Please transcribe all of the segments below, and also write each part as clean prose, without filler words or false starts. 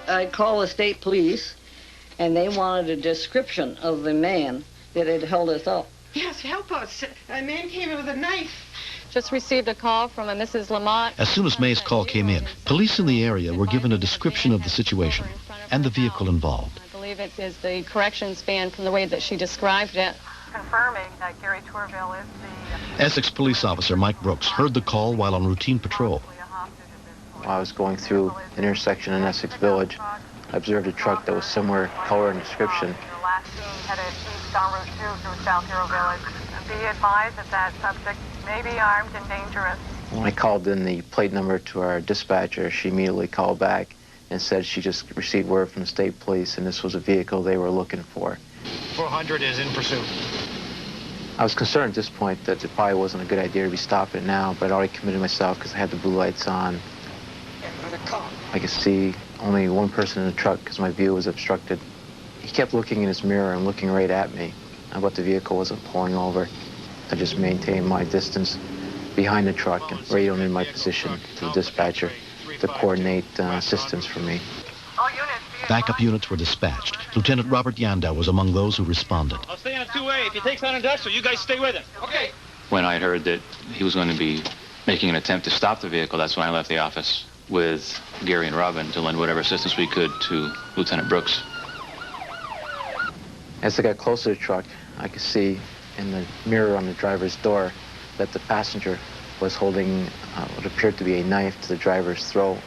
I called the state police, and they wanted a description of the man that had held us up. Yes, help us. A man came in with a knife. Just received a call from a Mrs. Lamont. As soon as May's call came in, police in the area were given a description of the situation and the vehicle involved. I believe it is the corrections van from the way that she described it. Confirming that Gary Tourville is the... Essex police officer Mike Brooks heard the call while on routine patrol. While I was going through an intersection in Essex Village, I observed a truck that was similar color and description. The last scene headed east on Route 2 through South Hero Village. Be advised that that subject may be armed and dangerous. When I called in the plate number to our dispatcher, she immediately called back and said she just received word from the state police and this was a vehicle they were looking for. 400 is in pursuit. I was concerned at this point that it probably wasn't a good idea to be stopping it now, but I'd already committed myself because I had the blue lights on. I could see only one person in the truck because my view was obstructed. He kept looking in his mirror and looking right at me. But the vehicle wasn't pulling over. I just maintained my distance behind the truck and radioed in my position to the dispatcher to coordinate assistance for me. Backup units were dispatched. Lieutenant Robert Yandow was among those who responded. I'll stay on a two-way. If he takes on industrial, you guys stay with him. Okay. When I heard that he was going to be making an attempt to stop the vehicle, that's when I left the office with Gary and Robin to lend whatever assistance we could to Lieutenant Brooks. As I got closer to the truck, I could see in the mirror on the driver's door that the passenger was holding what appeared to be a knife to the driver's throat.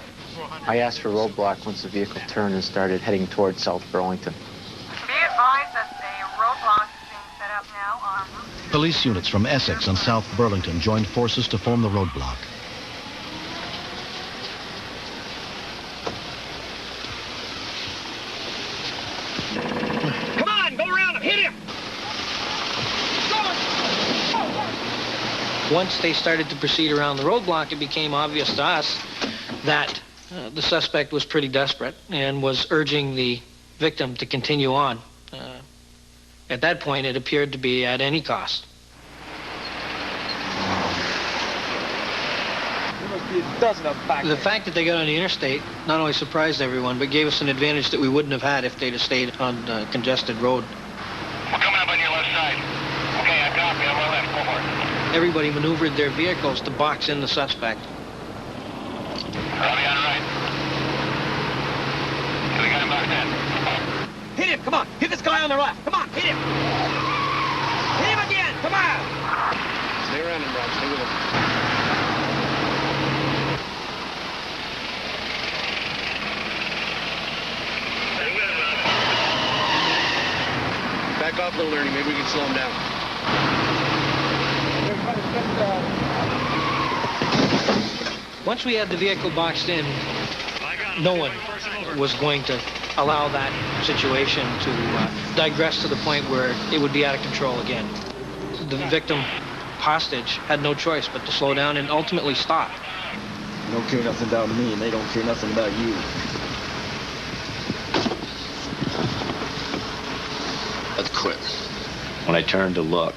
I asked for a roadblock once the vehicle turned and started heading towards South Burlington. Be advised that a roadblock is being set up now on... Police units from Essex and South Burlington joined forces to form the roadblock. Come on, go around him. Hit him. Once they started to proceed around the roadblock, it became obvious to us that the suspect was pretty desperate and was urging the victim to continue on. At that point, it appeared to be at any cost. The fact that they got on the interstate not only surprised everyone, but gave us an advantage that we wouldn't have had if they'd have stayed on a congested road. We're coming up on your left side. Okay, I copy. On my left. Go for it. Everybody maneuvered their vehicles to box in the suspect. Robbie on the right. Okay, we got him locked in. Hit him, come on. Hit this guy on the left. Come on, hit him. Hit him again, come on. Stay around him, Rob. Stay with him. Stay with him, Rob. Back off a little, Ernie. Maybe we can slow him down. Once we had the vehicle boxed in, no one was going to allow that situation to digress to the point where it would be out of control again. The victim hostage had no choice but to slow down and ultimately stop. They don't care nothing about me, and they don't care nothing about you. Let's quit. When I turned to look,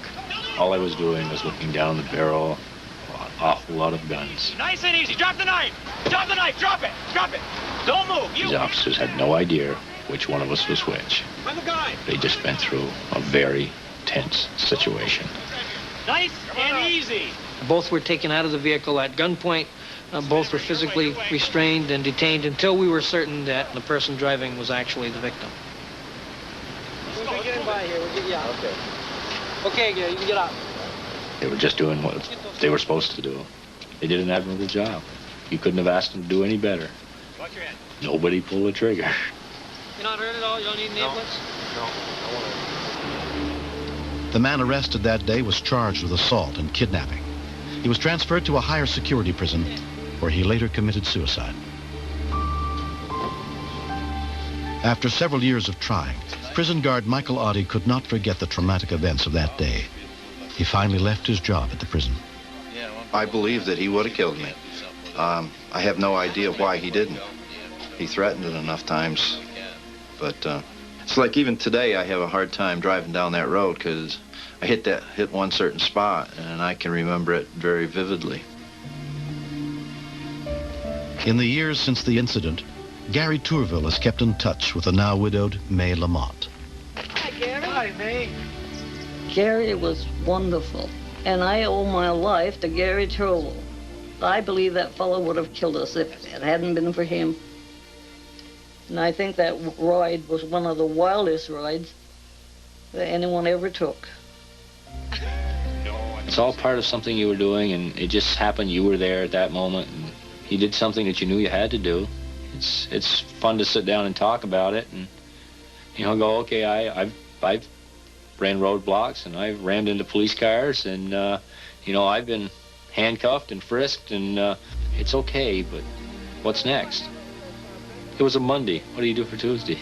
all I was doing was looking down the barrel of an awful lot of guns. Nice and easy. Drop the knife. Drop the knife. Drop it. Drop it. Don't move. These officers had no idea which one of us was which. I'm the guy. They just went through a very tense situation. Nice and easy. Both were taken out of the vehicle at gunpoint. Both were physically restrained and detained until we were certain that the person driving was actually the victim. We'll get him by here. We'll get you out. Okay. Okay, you can get out. They were just doing what they were supposed to do. They did an admirable job. You couldn't have asked them to do any better. Watch your head. Nobody pulled the trigger. You're not hurt at all? You don't need an ambulance? No. The man arrested that day was charged with assault and kidnapping. He was transferred to a higher security prison where he later committed suicide. After several years of trying, prison guard Michael Oddie could not forget the traumatic events of that day. He finally left his job at the prison. I believe that he would have killed me. I have no idea why he didn't. He threatened it enough times. But it's like even today I have a hard time driving down that road because I hit one certain spot and I can remember it very vividly. In the years since the incident, Gary Tourville has kept in touch with the now widowed May Lamont. Hi, Gary. Hi, May. Gary was wonderful, and I owe my life to Gary Tourville. I believe that fellow would have killed us if it hadn't been for him. And I think that ride was one of the wildest rides that anyone ever took. It's all part of something you were doing, and it just happened you were there at that moment, and you did something that you knew you had to do. It's fun to sit down and talk about it, and go, okay, I've ran roadblocks, and I've rammed into police cars, and I've been handcuffed and frisked, and it's okay, but what's next? It was a Monday. What do you do for Tuesday?